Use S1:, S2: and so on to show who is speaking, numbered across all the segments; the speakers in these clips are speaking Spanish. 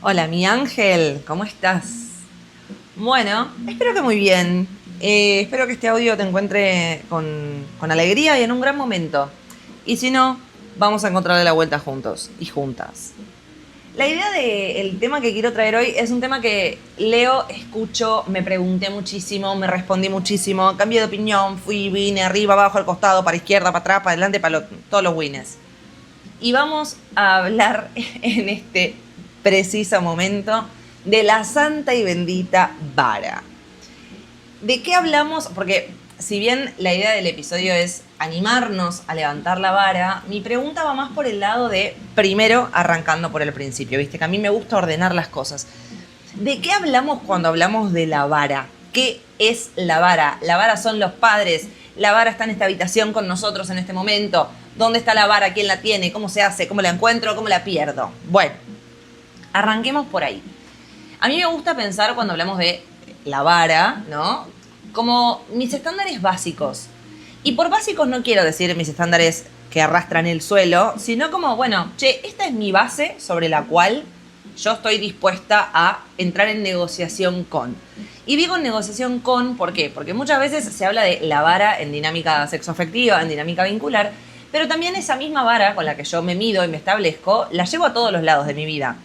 S1: Hola, mi ángel, ¿cómo estás? Bueno, espero que muy bien. Espero que este audio te encuentre con alegría y en un gran momento. Y si no, vamos a encontrarle la vuelta juntos y juntas. La idea del tema que quiero traer hoy es un tema que leo, escucho, me pregunté muchísimo, me respondí muchísimo, cambié de opinión, fui, vine, arriba, abajo, al costado, para izquierda, para atrás, para adelante, todos los wines. Y vamos a hablar en este preciso momento de la santa y bendita vara. ¿De qué hablamos? Porque si bien la idea del episodio es animarnos a levantar la vara, mi pregunta va más por el lado de, primero, arrancando por el principio, ¿viste? Que a mí me gusta ordenar las cosas. ¿De qué hablamos cuando hablamos de la vara? ¿Qué es la vara? La vara son los padres. La vara está en esta habitación con nosotros en este momento. ¿Dónde está la vara? ¿Quién la tiene? ¿Cómo se hace? ¿Cómo la encuentro? ¿Cómo la pierdo? Bueno, arranquemos por ahí. A mí me gusta pensar cuando hablamos de la vara, ¿no? Como mis estándares básicos. Y por básicos no quiero decir mis estándares que arrastran el suelo, sino como, bueno, che, esta es mi base sobre la cual yo estoy dispuesta a entrar en negociación con. Y digo negociación con, ¿por qué? Porque muchas veces se habla de la vara en dinámica sexoafectiva, en dinámica vincular, pero también esa misma vara con la que yo me mido y me establezco, la llevo a todos los lados de mi vida.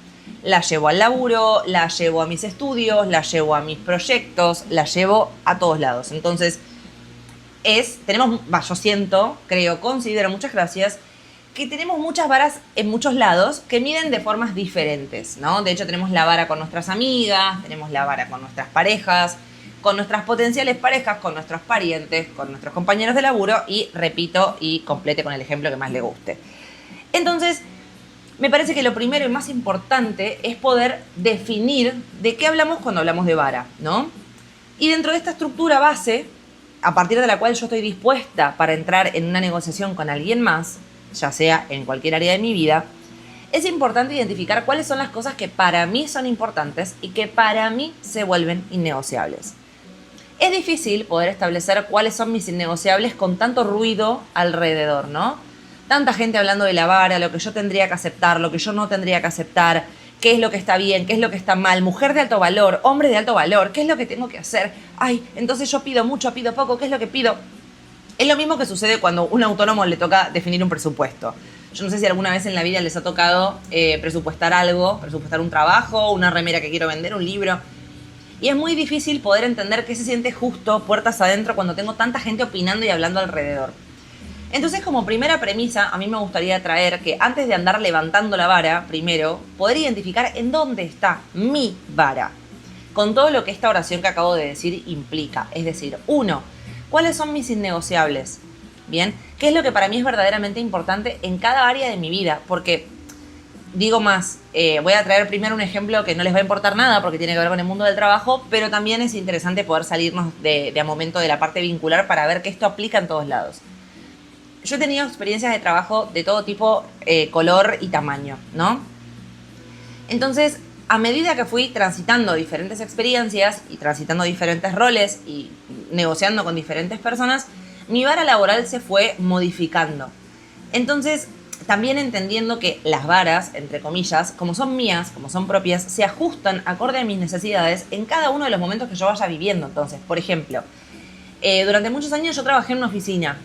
S1: La llevo al laburo, la llevo a mis estudios, la llevo a mis proyectos, la llevo a todos lados. Entonces, yo siento, creo, considero, muchas gracias, que tenemos muchas varas en muchos lados que miden de formas diferentes, ¿no? De hecho, tenemos la vara con nuestras amigas, tenemos la vara con nuestras parejas, con nuestras potenciales parejas, con nuestros parientes, con nuestros compañeros de laburo y, repito, y complete con el ejemplo que más le guste. Entonces, me parece que lo primero y más importante es poder definir de qué hablamos cuando hablamos de vara, ¿no? Y dentro de esta estructura base, a partir de la cual yo estoy dispuesta para entrar en una negociación con alguien más, ya sea en cualquier área de mi vida, es importante identificar cuáles son las cosas que para mí son importantes y que para mí se vuelven innegociables. Es difícil poder establecer cuáles son mis innegociables con tanto ruido alrededor, ¿no? Tanta gente hablando de la vara, lo que yo tendría que aceptar, lo que yo no tendría que aceptar, qué es lo que está bien, qué es lo que está mal, mujer de alto valor, hombre de alto valor, qué es lo que tengo que hacer. Ay, entonces yo pido mucho, pido poco, ¿qué es lo que pido? Es lo mismo que sucede cuando a un autónomo le toca definir un presupuesto. Yo no sé si alguna vez en la vida les ha tocado presupuestar algo, presupuestar un trabajo, una remera que quiero vender, un libro. Y es muy difícil poder entender qué se siente justo puertas adentro cuando tengo tanta gente opinando y hablando alrededor. Entonces, como primera premisa, a mí me gustaría traer que antes de andar levantando la vara, primero, poder identificar en dónde está mi vara. Con todo lo que esta oración que acabo de decir implica. Es decir, uno, ¿cuáles son mis innegociables? Bien, ¿qué es lo que para mí es verdaderamente importante en cada área de mi vida? Porque, digo más, voy a traer primero un ejemplo que no les va a importar nada porque tiene que ver con el mundo del trabajo, pero también es interesante poder salirnos de a momento de la parte vincular para ver que esto aplica en todos lados. Yo he tenido experiencias de trabajo de todo tipo, color y tamaño, ¿no? Entonces, a medida que fui transitando diferentes experiencias y transitando diferentes roles y negociando con diferentes personas, mi vara laboral se fue modificando. Entonces, también entendiendo que las varas, entre comillas, como son mías, como son propias, se ajustan acorde a mis necesidades en cada uno de los momentos que yo vaya viviendo. Entonces, por ejemplo, durante muchos años yo trabajé en una oficina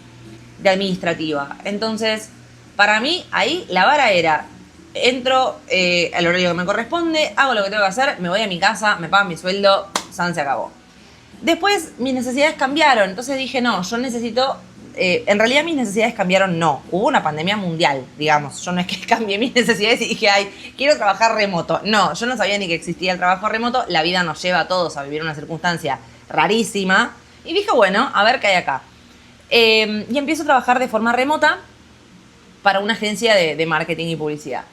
S1: de administrativa. Entonces, para mí, ahí la vara era, entro al horario que me corresponde, hago lo que tengo que hacer, me voy a mi casa, me pagan mi sueldo, san se acabó. Después mis necesidades cambiaron, entonces dije, no, yo necesito, en realidad mis necesidades cambiaron, no, hubo una pandemia mundial, digamos, yo no es que cambié mis necesidades y dije, ay, quiero trabajar remoto. No, yo no sabía ni que existía el trabajo remoto, la vida nos lleva a todos a vivir una circunstancia rarísima, y dije, bueno, a ver qué hay acá. Y empiezo a trabajar de forma remota para una agencia de marketing y publicidad.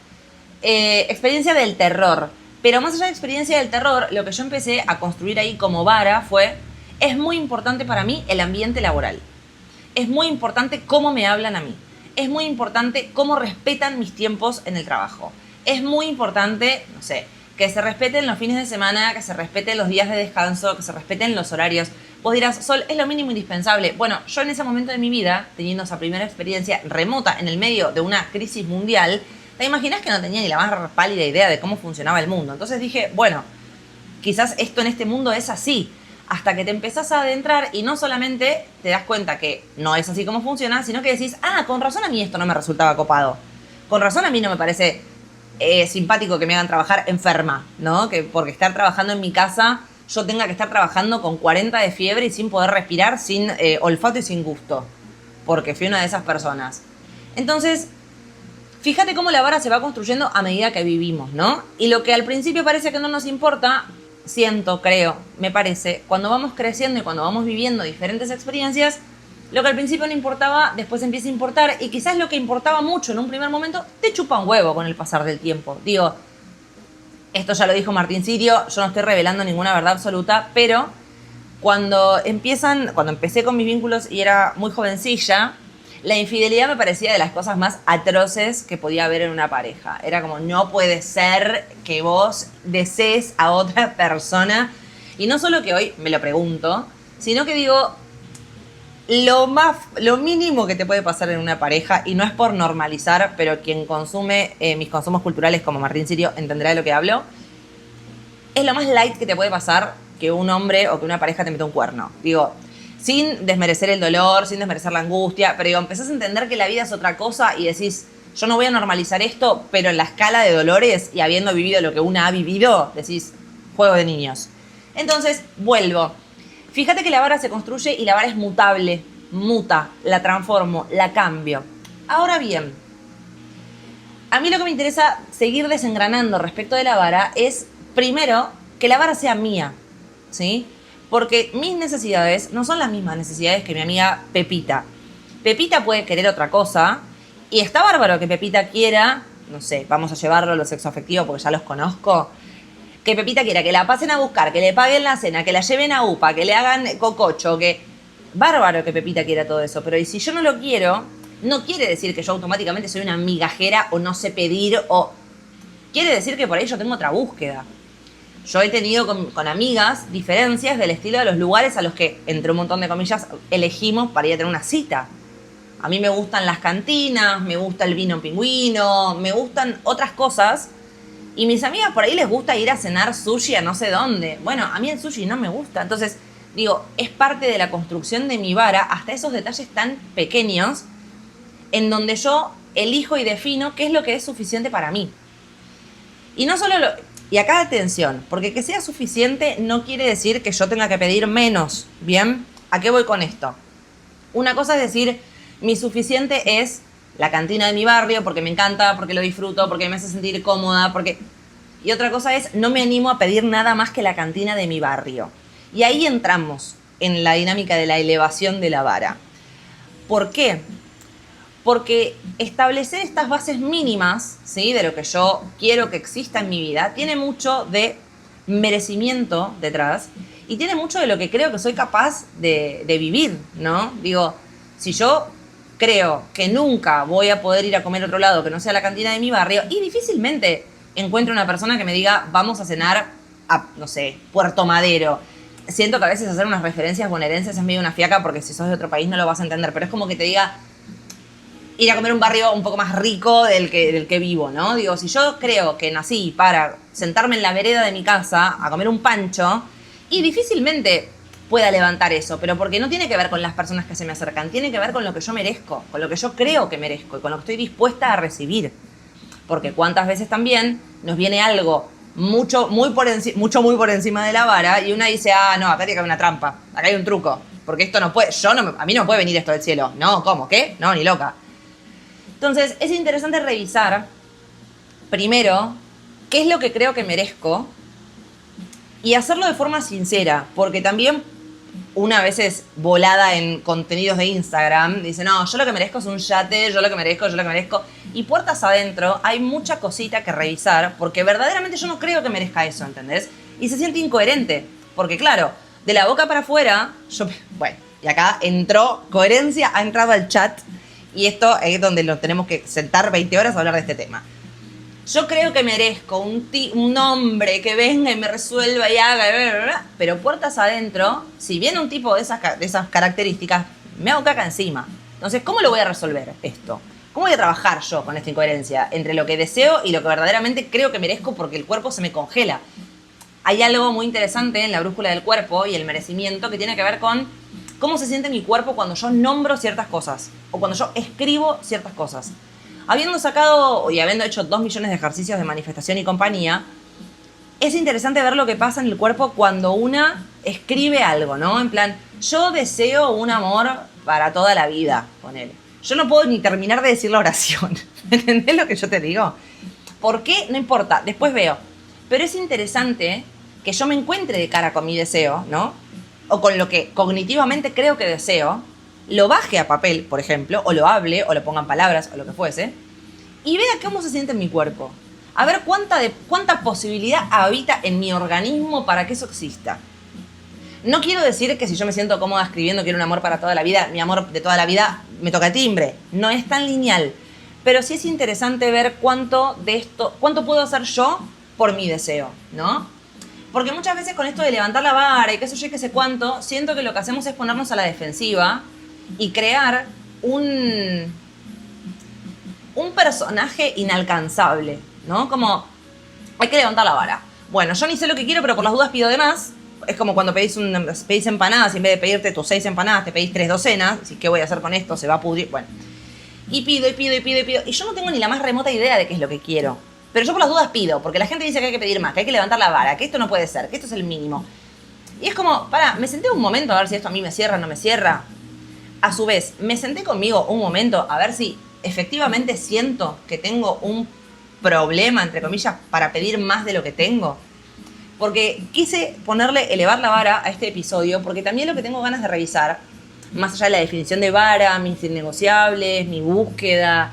S1: Experiencia del terror. Pero más allá de experiencia del terror, lo que yo empecé a construir ahí como vara fue, es muy importante para mí el ambiente laboral. Es muy importante cómo me hablan a mí. Es muy importante cómo respetan mis tiempos en el trabajo. Es muy importante, no sé, que se respeten los fines de semana, que se respeten los días de descanso, que se respeten los horarios. Vos dirás, Sol, es lo mínimo indispensable. Bueno, yo en ese momento de mi vida, teniendo esa primera experiencia remota en el medio de una crisis mundial, ¿Te imaginas que no tenía ni la más pálida idea de cómo funcionaba el mundo? Entonces dije, bueno, quizás esto en este mundo es así. Hasta que te empezás a adentrar y no solamente te das cuenta que no es así como funciona, sino que decís, con razón a mí esto no me resultaba copado. Con razón a mí no me parece simpático que me hagan trabajar enferma, ¿no? Que porque estar trabajando en mi casa yo tenga que estar trabajando con 40 de fiebre y sin poder respirar, sin olfato y sin gusto. Porque fui una de esas personas. Entonces, fíjate cómo la vara se va construyendo a medida que vivimos, ¿no? Y lo que al principio parece que no nos importa, siento, creo, me parece, cuando vamos creciendo y cuando vamos viviendo diferentes experiencias, lo que al principio no importaba, después empieza a importar, y quizás lo que importaba mucho en un primer momento, te chupa un huevo con el pasar del tiempo. Digo, esto ya lo dijo Martín Sirio, yo no estoy revelando ninguna verdad absoluta, pero cuando empecé con mis vínculos y era muy jovencilla, la infidelidad me parecía de las cosas más atroces que podía haber en una pareja. Era como, no puede ser que vos desees a otra persona. Y no solo que hoy me lo pregunto, sino que digo, lo mínimo que te puede pasar en una pareja, y no es por normalizar, pero quien consume mis consumos culturales como Martín Sirio entenderá de lo que hablo, es lo más light que te puede pasar que un hombre o que una pareja te meta un cuerno. Digo, sin desmerecer el dolor, sin desmerecer la angustia, pero digo, empezás a entender que la vida es otra cosa y decís, yo no voy a normalizar esto, pero en la escala de dolores y habiendo vivido lo que una ha vivido, decís, juego de niños. Entonces, vuelvo. Fíjate que la vara se construye y la vara es mutable, muta, la transformo, la cambio. Ahora bien, a mí lo que me interesa seguir desengranando respecto de la vara es, primero, que la vara sea mía, ¿sí? Porque mis necesidades no son las mismas necesidades que mi amiga Pepita. Pepita puede querer otra cosa y está bárbaro que Pepita quiera, no sé, vamos a llevarlo a lo sexoafectivo porque ya los conozco, que Pepita quiera que la pasen a buscar, que le paguen la cena, que la lleven a UPA, que le hagan cococho, que... Bárbaro que Pepita quiera todo eso, pero y si yo no lo quiero, no quiere decir que yo automáticamente soy una migajera o no sé pedir o... Quiere decir que por ahí yo tengo otra búsqueda. Yo he tenido con amigas diferencias del estilo de los lugares a los que, entre un montón de comillas, elegimos para ir a tener una cita. A mí me gustan las cantinas, me gusta el vino pingüino, me gustan otras cosas. Y mis amigas por ahí les gusta ir a cenar sushi a no sé dónde. Bueno, a mí el sushi no me gusta. Entonces, digo, es parte de la construcción de mi vara hasta esos detalles tan pequeños en donde yo elijo y defino qué es lo que es suficiente para mí. Y no solo y acá atención, porque que sea suficiente no quiere decir que yo tenga que pedir menos, ¿bien? ¿A qué voy con esto? Una cosa es decir, mi suficiente es la cantina de mi barrio porque me encanta, porque lo disfruto, porque me hace sentir cómoda, porque... Y otra cosa es, no me animo a pedir nada más que la cantina de mi barrio. Y ahí entramos en la dinámica de la elevación de la vara. ¿Por qué? Porque establecer estas bases mínimas, ¿sí?, de lo que yo quiero que exista en mi vida, tiene mucho de merecimiento detrás y tiene mucho de lo que creo que soy capaz de vivir, ¿no? Digo, si yo creo que nunca voy a poder ir a comer a otro lado que no sea la cantina de mi barrio, y difícilmente encuentro una persona que me diga, vamos a cenar a, no sé, Puerto Madero. Siento que a veces hacer unas referencias bonaerenses es medio una fiaca porque si sos de otro país no lo vas a entender, pero es como que te diga ir a comer un barrio un poco más rico del que vivo, ¿no? Digo, si yo creo que nací para sentarme en la vereda de mi casa a comer un pancho, y difícilmente pueda levantar eso, pero porque no tiene que ver con las personas que se me acercan, tiene que ver con lo que yo merezco, con lo que yo creo que merezco y con lo que estoy dispuesta a recibir. Porque cuántas veces también nos viene algo muy por encima de la vara y una dice, no, acá tiene que haber una trampa, acá hay un truco, porque esto no puede, a mí no me puede venir esto del cielo. No, ¿cómo? ¿Qué? No, ni loca. Entonces, es interesante revisar, primero, qué es lo que creo que merezco y hacerlo de forma sincera, porque también una vez es volada en contenidos de Instagram, dice, no, yo lo que merezco es un yate, yo lo que merezco, y puertas adentro hay mucha cosita que revisar, porque verdaderamente yo no creo que merezca eso, ¿entendés? Y se siente incoherente, porque claro, de la boca para afuera, bueno, y acá entró, coherencia ha entrado al chat, y esto es donde nos tenemos que sentar 20 horas a hablar de este tema. Yo creo que merezco un hombre que venga y me resuelva y haga, bla, bla, bla, pero puertas adentro, si viene un tipo de esas características, me hago caca encima. Entonces, ¿cómo lo voy a resolver esto? ¿Cómo voy a trabajar yo con esta incoherencia entre lo que deseo y lo que verdaderamente creo que merezco porque el cuerpo se me congela? Hay algo muy interesante en la brújula del cuerpo y el merecimiento que tiene que ver con cómo se siente mi cuerpo cuando yo nombro ciertas cosas o cuando yo escribo ciertas cosas. Habiendo sacado y habiendo hecho 2 millones de ejercicios de manifestación y compañía, es interesante ver lo que pasa en el cuerpo cuando una escribe algo, ¿no? En plan, yo deseo un amor para toda la vida, ponele. Yo no puedo ni terminar de decir la oración. ¿Entendés lo que yo te digo? ¿Por qué? No importa, después veo. Pero es interesante que yo me encuentre de cara con mi deseo, ¿no? O con lo que cognitivamente creo que deseo, lo baje a papel, por ejemplo, o lo hable, o lo ponga en palabras, o lo que fuese, y vea cómo se siente en mi cuerpo. A ver cuánta posibilidad habita en mi organismo para que eso exista. No quiero decir que si yo me siento cómoda escribiendo quiero un amor para toda la vida, mi amor de toda la vida me toca timbre. No es tan lineal. Pero sí es interesante ver cuánto puedo hacer yo por mi deseo, ¿no? Porque muchas veces con esto de levantar la vara y qué sé yo y qué sé cuánto, siento que lo que hacemos es ponernos a la defensiva y crear un personaje inalcanzable, ¿no? Como, hay que levantar la vara. Bueno, yo ni sé lo que quiero, pero por las dudas pido de más. Es como cuando pedís empanadas y en vez de pedirte tus 6 empanadas, te pedís 3 docenas. Así, ¿qué voy a hacer con esto? Se va a pudrir. Bueno. Y pido. Y yo no tengo ni la más remota idea de qué es lo que quiero. Pero yo por las dudas pido, porque la gente dice que hay que pedir más, que hay que levantar la vara, que esto no puede ser, que esto es el mínimo. Y es como, me senté un momento a ver si esto a mí me cierra o no me cierra. A su vez, me senté conmigo un momento a ver si efectivamente siento que tengo un problema, entre comillas, para pedir más de lo que tengo. Porque quise elevar la vara a este episodio, porque también lo que tengo ganas de revisar, más allá de la definición de vara, mis innegociables, mi búsqueda,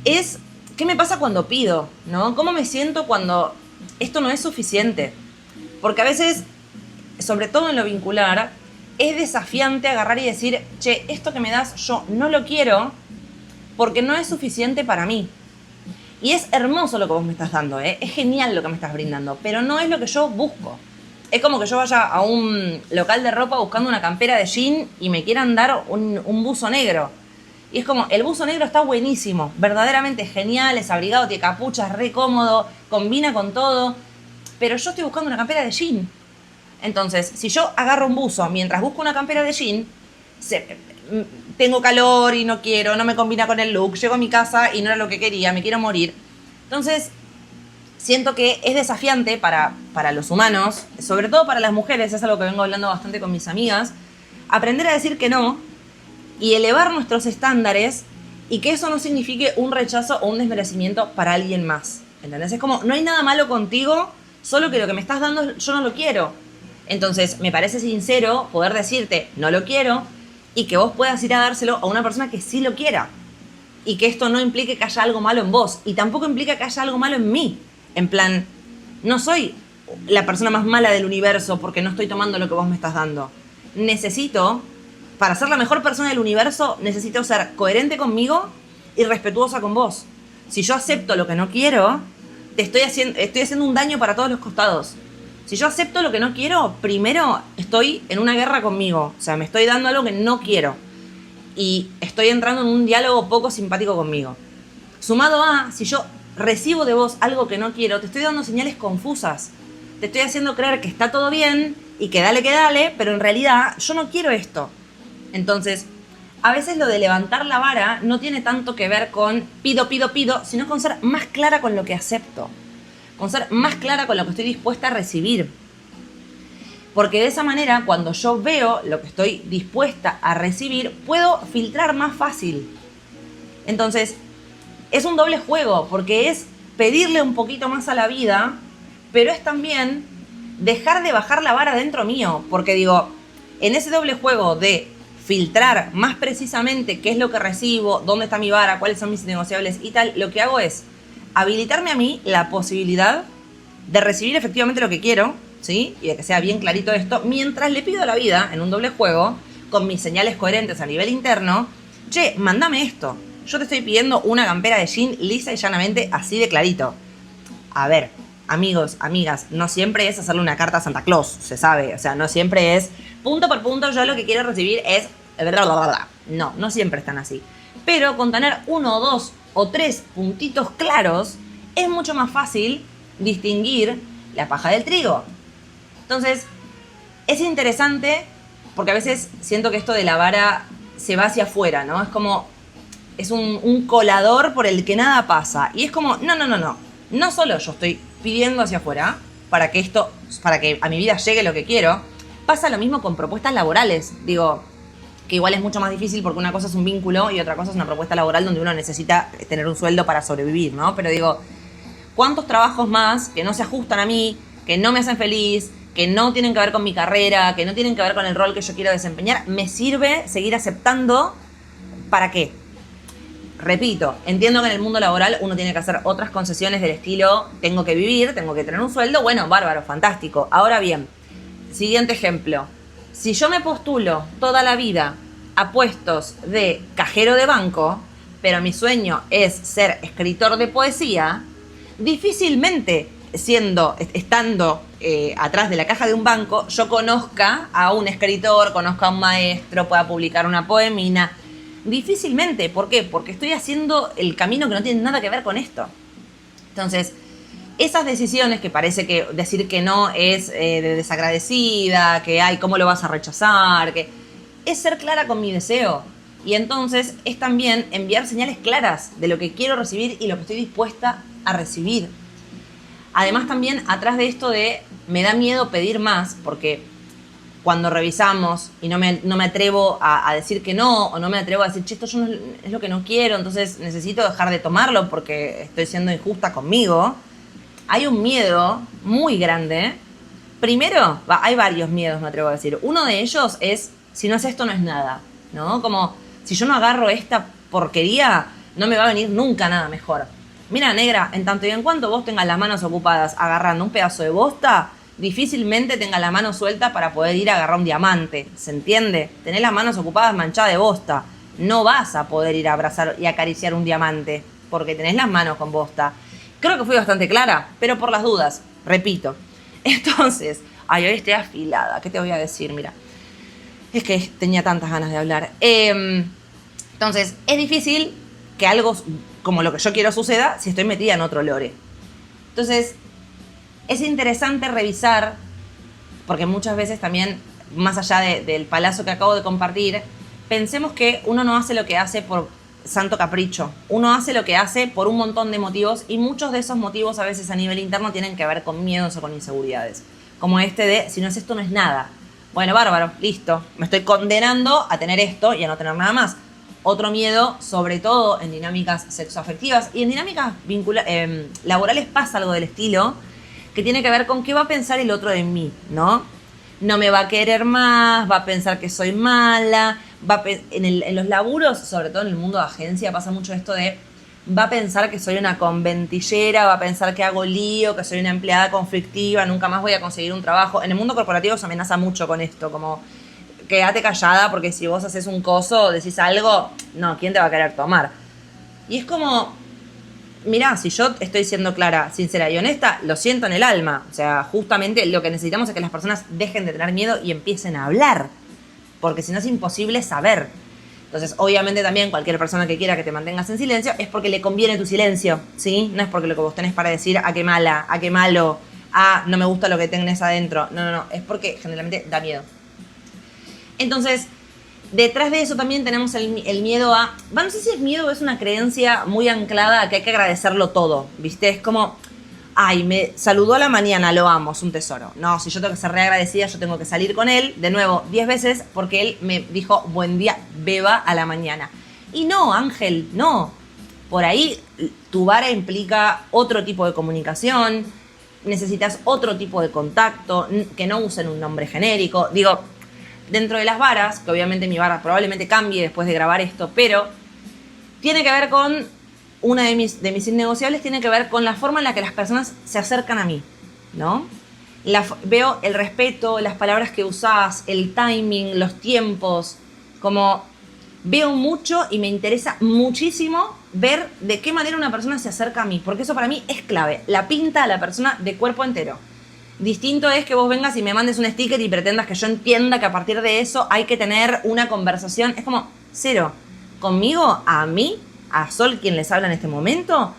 S1: es qué me pasa cuando pido, ¿no? ¿Cómo me siento cuando esto no es suficiente? Porque a veces, sobre todo en lo vincular, es desafiante agarrar y decir, che, esto que me das yo no lo quiero porque no es suficiente para mí. Y es hermoso lo que vos me estás dando, ¿eh? Es genial lo que me estás brindando, pero no es lo que yo busco. Es como que yo vaya a un local de ropa buscando una campera de jean y me quieran dar un buzo negro. Y es como, el buzo negro está buenísimo, verdaderamente genial, es abrigado, tiene capucha, es re cómodo, combina con todo, pero yo estoy buscando una campera de jean. Entonces, si yo agarro un buzo mientras busco una campera de jean, tengo calor y no quiero, no me combina con el look, llego a mi casa y no era lo que quería, me quiero morir. Entonces, siento que es desafiante para los humanos, sobre todo para las mujeres, es algo que vengo hablando bastante con mis amigas, aprender a decir que no y elevar nuestros estándares y que eso no signifique un rechazo o un desmerecimiento para alguien más. ¿Entendés? Es como, no hay nada malo contigo, solo que lo que me estás dando yo no lo quiero. Entonces, me parece sincero poder decirte, no lo quiero, y que vos puedas ir a dárselo a una persona que sí lo quiera. Y que esto no implique que haya algo malo en vos. Y tampoco implica que haya algo malo en mí. En plan, no soy la persona más mala del universo porque no estoy tomando lo que vos me estás dando. Para ser la mejor persona del universo, necesito ser coherente conmigo y respetuosa con vos. Si yo acepto lo que no quiero, estoy haciendo un daño para todos los costados. Si yo acepto lo que no quiero, primero estoy en una guerra conmigo. O sea, me estoy dando algo que no quiero. Y estoy entrando en un diálogo poco simpático conmigo. Sumado a, si yo recibo de vos algo que no quiero, te estoy dando señales confusas. Te estoy haciendo creer que está todo bien y que dale, pero en realidad yo no quiero esto. Entonces, a veces lo de levantar la vara no tiene tanto que ver con pido, sino con ser más clara con lo que acepto. Con ser más clara con lo que estoy dispuesta a recibir. Porque de esa manera, cuando yo veo lo que estoy dispuesta a recibir, puedo filtrar más fácil. Entonces, es un doble juego, porque es pedirle un poquito más a la vida, pero es también dejar de bajar la vara dentro mío. Porque digo, en ese doble juego de filtrar más precisamente qué es lo que recibo, dónde está mi vara, cuáles son mis negociables y tal, lo que hago es habilitarme a mí la posibilidad de recibir efectivamente lo que quiero, ¿sí? Y de que sea bien clarito esto, mientras le pido a la vida, en un doble juego, con mis señales coherentes a nivel interno, che, mándame esto. Yo te estoy pidiendo una campera de jean lisa y llanamente así de clarito. A ver, amigos, amigas, no siempre es hacerle una carta a Santa Claus, se sabe. O sea, no siempre es punto por punto, yo lo que quiero recibir es... No siempre están así. Pero con tener 1, 2 o 3 puntitos claros, es mucho más fácil distinguir la paja del trigo. Entonces, es interesante porque a veces siento que esto de la vara se va hacia afuera, ¿no? Es como, es un colador por el que nada pasa. Y es como, no. No solo yo estoy pidiendo hacia afuera para que a mi vida llegue lo que quiero. Pasa lo mismo con propuestas laborales. Digo, que igual es mucho más difícil porque una cosa es un vínculo y otra cosa es una propuesta laboral donde uno necesita tener un sueldo para sobrevivir, ¿no? Pero digo, ¿cuántos trabajos más que no se ajustan a mí, que no me hacen feliz, que no tienen que ver con mi carrera, que no tienen que ver con el rol que yo quiero desempeñar, me sirve seguir aceptando? ¿Para qué? Repito, entiendo que en el mundo laboral uno tiene que hacer otras concesiones del estilo, tengo que vivir, tengo que tener un sueldo, bueno, bárbaro, fantástico. Ahora bien, siguiente ejemplo. Si yo me postulo toda la vida a puestos de cajero de banco, pero mi sueño es ser escritor de poesía, difícilmente estando atrás de la caja de un banco, yo conozca a un escritor, conozca a un maestro, pueda publicar una poemina. Difícilmente. ¿Por qué? Porque estoy haciendo el camino que no tiene nada que ver con esto. Entonces, esas decisiones que parece que decir que no es de desagradecida, que ay, ¿cómo lo vas a rechazar? Que es ser clara con mi deseo. Y entonces es también enviar señales claras de lo que quiero recibir y lo que estoy dispuesta a recibir. Además también atrás de esto de me da miedo pedir más, porque cuando revisamos y no me atrevo a decir que no, o no me atrevo a decir, che, esto yo no, es lo que no quiero, entonces necesito dejar de tomarlo porque estoy siendo injusta conmigo, hay un miedo muy grande. Primero, hay varios miedos, me atrevo a decir. Uno de ellos es, si no es esto, no es nada, ¿no? Como, si yo no agarro esta porquería, no me va a venir nunca nada mejor. Mira, negra, en tanto y en cuanto vos tengas las manos ocupadas agarrando un pedazo de bosta, difícilmente tengas la mano suelta para poder ir a agarrar un diamante, ¿se entiende? Tenés las manos ocupadas manchadas de bosta. No vas a poder ir a abrazar y acariciar un diamante, porque tenés las manos con bosta. Creo que fui bastante clara, pero por las dudas, repito. Entonces, ay, hoy estoy afilada, ¿qué te voy a decir? Mira, es que tenía tantas ganas de hablar. Entonces, es difícil que algo como lo que yo quiero suceda si estoy metida en otro lore. Entonces, es interesante revisar, porque muchas veces también, más allá del palazo que acabo de compartir, pensemos que uno no hace lo que hace por santo capricho. Uno hace lo que hace por un montón de motivos y muchos de esos motivos a veces a nivel interno tienen que ver con miedos o con inseguridades. Como este de, si no es esto, no es nada. Bueno, bárbaro, listo. Me estoy condenando a tener esto y a no tener nada más. Otro miedo, sobre todo en dinámicas sexoafectivas y en dinámicas laborales pasa algo del estilo que tiene que ver con qué va a pensar el otro de mí, ¿no? No me va a querer más, va a pensar que soy mala, en los laburos, sobre todo en el mundo de agencia, pasa mucho esto de va a pensar que soy una conventillera, va a pensar que hago lío, que soy una empleada conflictiva, nunca más voy a conseguir un trabajo. En el mundo corporativo se amenaza mucho con esto, como quédate callada porque si vos haces un coso, decís algo, no, ¿quién te va a querer tomar? Y es como, mirá, si yo estoy siendo clara, sincera y honesta, lo siento en el alma. O sea, justamente lo que necesitamos es que las personas dejen de tener miedo y empiecen a hablar, porque si no es imposible saber. Entonces, obviamente también cualquier persona que quiera que te mantengas en silencio es porque le conviene tu silencio, ¿sí? No es porque lo que vos tenés para decir, qué mala, qué malo, no me gusta lo que tenés adentro. No, es porque generalmente da miedo. Entonces, detrás de eso también tenemos el miedo a... no sé si es miedo o es una creencia muy anclada a que hay que agradecerlo todo, ¿viste? Es como, ay, me saludó a la mañana, lo amo, es un tesoro. No, si yo tengo que ser reagradecida, yo tengo que salir con él, de nuevo, 10 veces, porque él me dijo, buen día, beba a la mañana. Y no, Ángel, no. Por ahí tu vara implica otro tipo de comunicación, necesitas otro tipo de contacto, que no usen un nombre genérico. Digo, dentro de las varas, que obviamente mi vara probablemente cambie después de grabar esto, pero tiene que ver con, una de mis innegociables tiene que ver con la forma en la que las personas se acercan a mí, ¿no? Veo el respeto, las palabras que usás, el timing, los tiempos, como veo mucho y me interesa muchísimo ver de qué manera una persona se acerca a mí, porque eso para mí es clave, la pinta a la persona de cuerpo entero. Distinto es que vos vengas y me mandes un sticker y pretendas que yo entienda que a partir de eso hay que tener una conversación. Es como, cero. Conmigo, a mí, a Sol, quien les habla en este momento,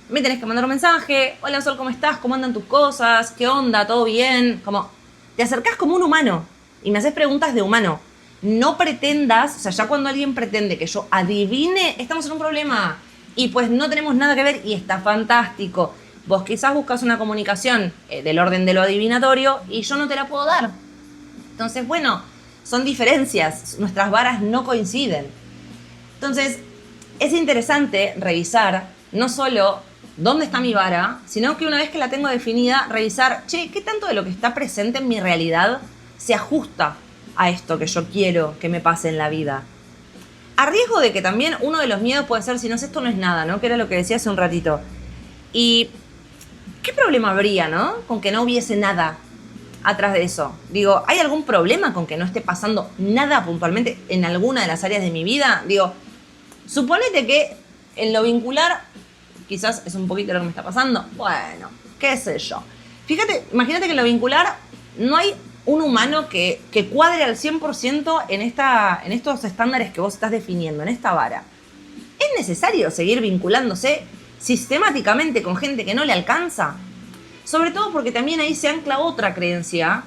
S1: me tenés que mandar un mensaje. Hola Sol, ¿cómo estás? ¿Cómo andan tus cosas? ¿Qué onda? ¿Todo bien? Como, te acercás como un humano y me haces preguntas de humano. No pretendas, o sea, ya cuando alguien pretende que yo adivine, estamos en un problema y pues no tenemos nada que ver y está fantástico. Vos quizás buscas una comunicación del orden de lo adivinatorio y yo no te la puedo dar. Entonces, bueno, son diferencias, nuestras varas no coinciden. Entonces, es interesante revisar no solo dónde está mi vara, sino que una vez que la tengo definida, revisar, che, ¿qué tanto de lo que está presente en mi realidad se ajusta a esto que yo quiero que me pase en la vida? A riesgo de que también uno de los miedos puede ser, si no es esto, no es nada, ¿no? Que era lo que decía hace un ratito. Y ¿qué problema habría, no? Con que no hubiese nada atrás de eso. Digo, ¿hay algún problema con que no esté pasando nada puntualmente en alguna de las áreas de mi vida? Digo, suponete que en lo vincular, quizás es un poquito lo que me está pasando. Bueno, qué sé yo. Fíjate, imagínate que en lo vincular no hay un humano que cuadre al 100% en estos estándares que vos estás definiendo, en esta vara. ¿Es necesario seguir vinculándose sistemáticamente con gente que no le alcanza? Sobre todo porque también ahí se ancla otra creencia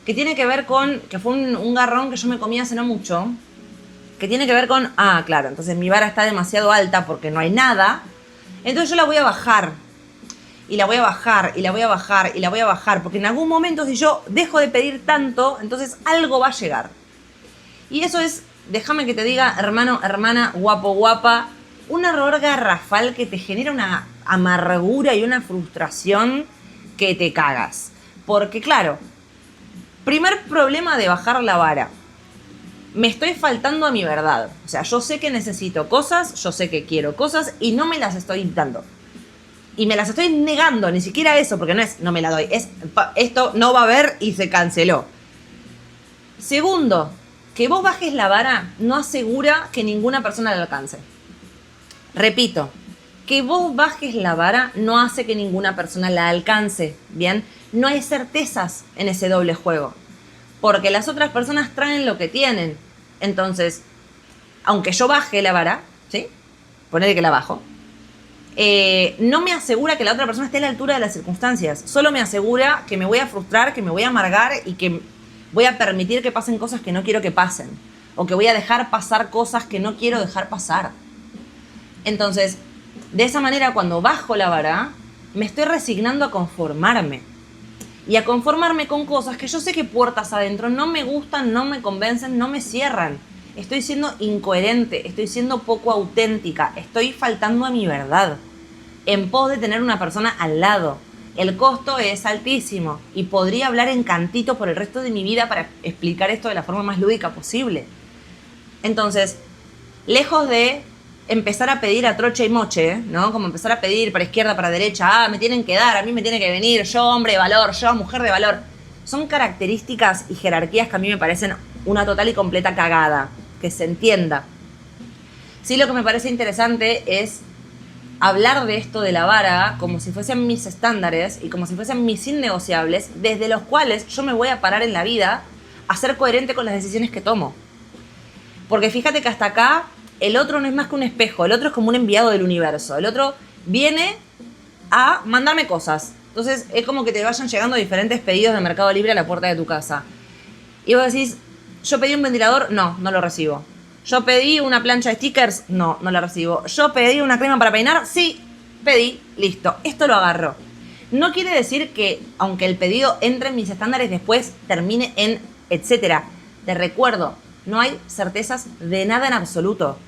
S1: que tiene que ver con, que fue un garrón que yo me comí hace no mucho, que tiene que ver con, claro, entonces mi vara está demasiado alta porque no hay nada, entonces yo la voy a bajar. Y la voy a bajar, y la voy a bajar, y la voy a bajar, porque en algún momento si yo dejo de pedir tanto, entonces algo va a llegar. Y eso es, déjame que te diga, hermano, hermana, guapo, guapa, un error garrafal que te genera una amargura y una frustración que te cagas. Porque claro, primer problema de bajar la vara. Me estoy faltando a mi verdad. O sea, yo sé que necesito cosas, yo sé que quiero cosas y no me las estoy dando. Y me las estoy negando, ni siquiera eso, porque no es no me la doy, es esto no va a haber y se canceló. Segundo, que vos bajes la vara no asegura que ninguna persona la alcance. Repito, que vos bajes la vara no hace que ninguna persona la alcance, ¿bien? No hay certezas en ese doble juego, porque las otras personas traen lo que tienen. Entonces, aunque yo baje la vara, ¿sí? Ponele que la bajo. No me asegura que la otra persona esté a la altura de las circunstancias. Solo me asegura que me voy a frustrar, que me voy a amargar y que voy a permitir que pasen cosas que no quiero que pasen. O que voy a dejar pasar cosas que no quiero dejar pasar. Entonces, de esa manera, cuando bajo la vara, me estoy resignando a conformarme. Y a conformarme con cosas que yo sé que puertas adentro no me gustan, no me convencen, no me cierran. Estoy siendo incoherente, estoy siendo poco auténtica, estoy faltando a mi verdad en pos de tener una persona al lado. El costo es altísimo y podría hablar en cantito por el resto de mi vida para explicar esto de la forma más lúdica posible. Entonces, lejos de empezar a pedir a troche y moche, ¿no? Como empezar a pedir para izquierda, para derecha, me tienen que dar, a mí me tiene que venir, yo hombre de valor, yo mujer de valor. Son características y jerarquías que a mí me parecen una total y completa cagada, que se entienda. Sí, lo que me parece interesante es hablar de esto de la vara como si fuesen mis estándares y como si fuesen mis innegociables, desde los cuales yo me voy a parar en la vida a ser coherente con las decisiones que tomo. Porque fíjate que hasta acá el otro no es más que un espejo, el otro es como un enviado del universo, el otro viene a mandarme cosas. Entonces es como que te vayan llegando diferentes pedidos de Mercado Libre a la puerta de tu casa. Y vos decís, yo pedí un ventilador, no lo recibo. Yo pedí una plancha de stickers, no la recibo. Yo pedí una crema para peinar, sí, pedí, listo, esto lo agarro. No quiere decir que, aunque el pedido entre en mis estándares, después termine en etcétera. Te recuerdo, no hay certezas de nada en absoluto.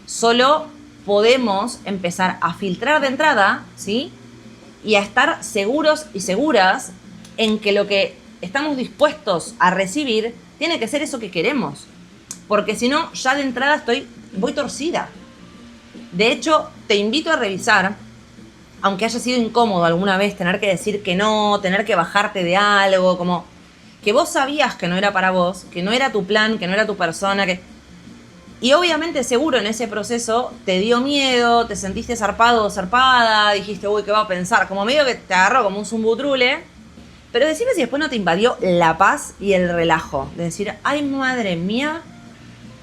S1: Solo podemos empezar a filtrar de entrada, ¿sí? Y a estar seguros y seguras en que lo que estamos dispuestos a recibir tiene que ser eso que queremos. Porque si no, ya de entrada voy torcida. De hecho, te invito a revisar, aunque haya sido incómodo alguna vez tener que decir que no, tener que bajarte de algo, como que vos sabías que no era para vos, que no era tu plan, que no era tu persona, y obviamente seguro en ese proceso te dio miedo, te sentiste zarpado o zarpada, dijiste, uy, ¿qué va a pensar? Como medio que te agarró como un zumbutrule. Pero decime si después no te invadió la paz y el relajo. De decir, ay, madre mía,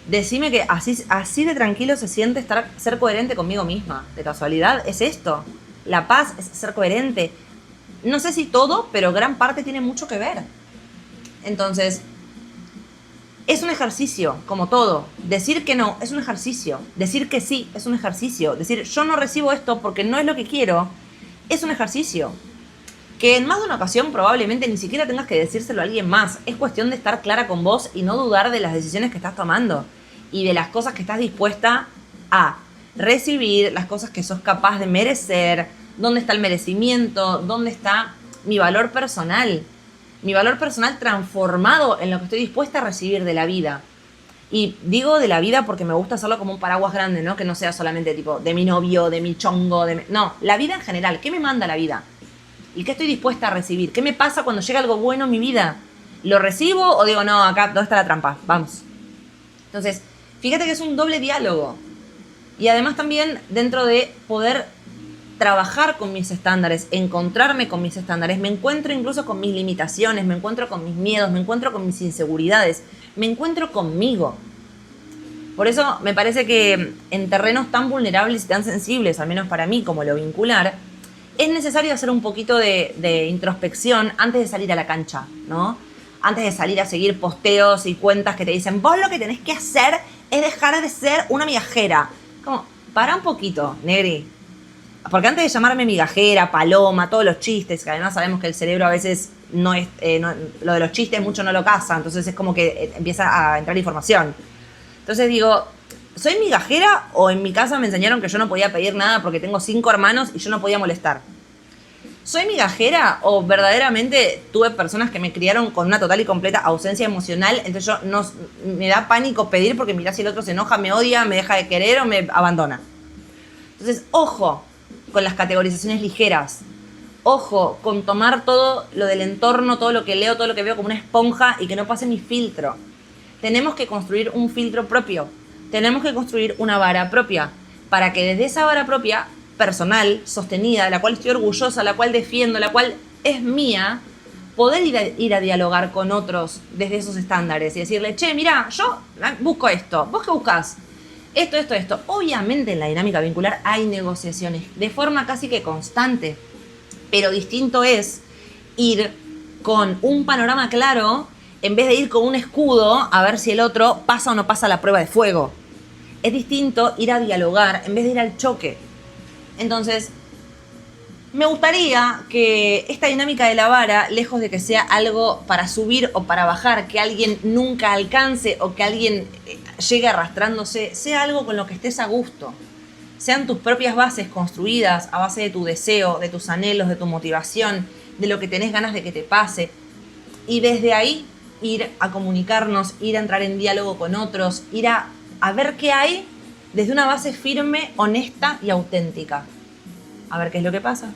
S1: Decime que así de tranquilo se siente ser coherente conmigo misma. De casualidad es esto. La paz es ser coherente. No sé si todo, pero gran parte tiene mucho que ver. Entonces, es un ejercicio, como todo. Decir que no es un ejercicio. Decir que sí es un ejercicio. Decir yo no recibo esto porque no es lo que quiero es un ejercicio. Que en más de una ocasión probablemente ni siquiera tengas que decírselo a alguien más. Es cuestión de estar clara con vos y no dudar de las decisiones que estás tomando. Y de las cosas que estás dispuesta a recibir, las cosas que sos capaz de merecer, dónde está el merecimiento, dónde está mi valor personal. Mi valor personal transformado en lo que estoy dispuesta a recibir de la vida. Y digo de la vida porque me gusta hacerlo como un paraguas grande, ¿no? Que no sea solamente tipo de mi novio, de mi chongo, no, la vida en general. ¿Qué me manda la vida? ¿Y qué estoy dispuesta a recibir? ¿Qué me pasa cuando llega algo bueno en mi vida? ¿Lo recibo o digo, no, acá, ¿dónde está la trampa? Vamos. Entonces, fíjate que es un doble diálogo. Y además también dentro de poder trabajar con mis estándares, encontrarme con mis estándares, me encuentro incluso con mis limitaciones, me encuentro con mis miedos, me encuentro con mis inseguridades, me encuentro conmigo. Por eso me parece que en terrenos tan vulnerables y tan sensibles, al menos para mí como lo vincular, es necesario hacer un poquito de introspección antes de salir a la cancha, ¿no? Antes de salir a seguir posteos y cuentas que te dicen, vos lo que tenés que hacer es dejar de ser una migajera. Como, para un poquito, negri. Porque antes de llamarme migajera, paloma, todos los chistes, que además sabemos que el cerebro a veces no es, lo de los chistes mucho no lo caza, entonces es como que empieza a entrar información. Entonces digo, ¿soy migajera o en mi casa me enseñaron que yo no podía pedir nada porque tengo 5 hermanos y yo no podía molestar? ¿Soy migajera o verdaderamente tuve personas que me criaron con una total y completa ausencia emocional? Entonces yo me da pánico pedir porque mirá si el otro se enoja, me odia, me deja de querer o me abandona. Entonces, ojo con las categorizaciones ligeras. Ojo con tomar todo lo del entorno, todo lo que leo, todo lo que veo como una esponja y que no pase mi filtro. Tenemos que construir un filtro propio. Tenemos que construir una vara propia para que desde esa vara propia, personal, sostenida, de la cual estoy orgullosa, la cual defiendo, la cual es mía, poder ir a dialogar con otros desde esos estándares y decirle, che, mirá, yo busco esto, ¿vos qué buscás? Esto. Obviamente en la dinámica vincular hay negociaciones de forma casi que constante, pero distinto es ir con un panorama claro en vez de ir con un escudo a ver si el otro pasa o no pasa la prueba de fuego. Es distinto ir a dialogar en vez de ir al choque. Entonces, me gustaría que esta dinámica de la vara, lejos de que sea algo para subir o para bajar, que alguien nunca alcance o que alguien llegue arrastrándose, sea algo con lo que estés a gusto. Sean tus propias bases construidas a base de tu deseo, de tus anhelos, de tu motivación, de lo que tenés ganas de que te pase. Y desde ahí ir a comunicarnos, ir a entrar en diálogo con otros, ir a ver qué hay desde una base firme, honesta y auténtica. A ver qué es lo que pasa.